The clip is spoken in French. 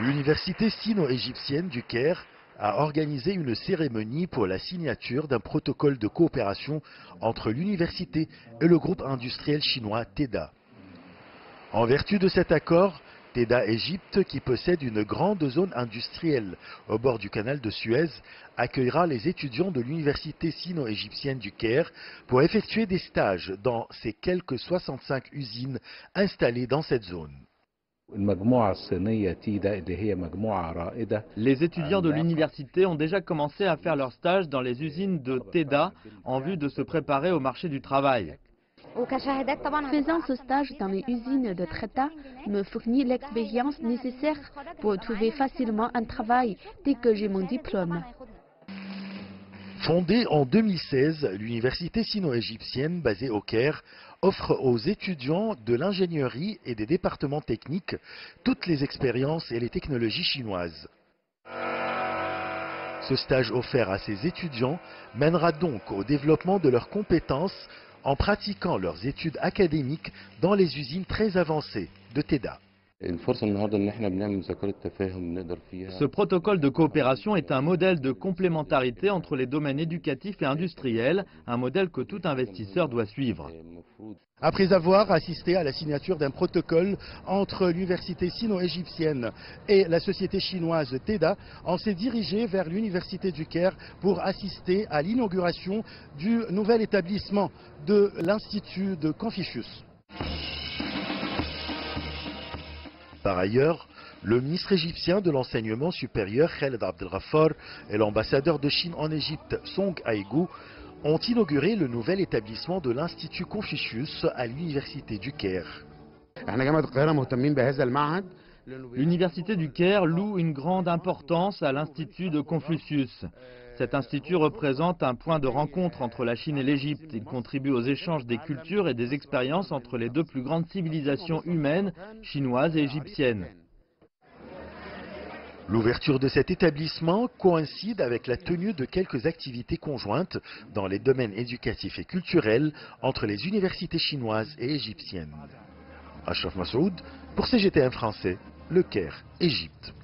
L'université sino-égyptienne du Caire a organisé une cérémonie pour la signature d'un protocole de coopération entre l'université et le groupe industriel chinois TEDA. En vertu de cet accord, TEDA Égypte, qui possède une grande zone industrielle au bord du canal de Suez, accueillera les étudiants de l'université sino-égyptienne du Caire pour effectuer des stages dans ses quelques 65 usines installées dans cette zone. Les étudiants de l'université ont déjà commencé à faire leur stage dans les usines de TEDA en vue de se préparer au marché du travail. Faisant ce stage dans les usines de TEDA me fournit l'expérience nécessaire pour trouver facilement un travail dès que j'ai mon diplôme. Fondée en 2016, l'université sino-égyptienne basée au Caire offre aux étudiants de l'ingénierie et des départements techniques toutes les expériences et les technologies chinoises. Ce stage offert à ces étudiants mènera donc au développement de leurs compétences en pratiquant leurs études académiques dans les usines très avancées de TEDA. Ce protocole de coopération est un modèle de complémentarité entre les domaines éducatifs et industriels, un modèle que tout investisseur doit suivre. Après avoir assisté à la signature d'un protocole entre l'université sino-égyptienne et la société chinoise TEDA, on s'est dirigé vers l'université du Caire pour assister à l'inauguration du nouvel établissement de l'Institut de Confucius. Par ailleurs, le ministre égyptien de l'enseignement supérieur Khaled Abdelghaffar et l'ambassadeur de Chine en Égypte Song Haïgou ont inauguré le nouvel établissement de l'Institut Confucius à l'université du Caire. L'université du Caire loue une grande importance à l'Institut de Confucius. Cet institut représente un point de rencontre entre la Chine et l'Égypte. Il contribue aux échanges des cultures et des expériences entre les deux plus grandes civilisations humaines, chinoises et égyptiennes. L'ouverture de cet établissement coïncide avec la tenue de quelques activités conjointes dans les domaines éducatifs et culturels entre les universités chinoises et égyptiennes. Ashraf Massoud pour CGTN français, Le Caire, Égypte.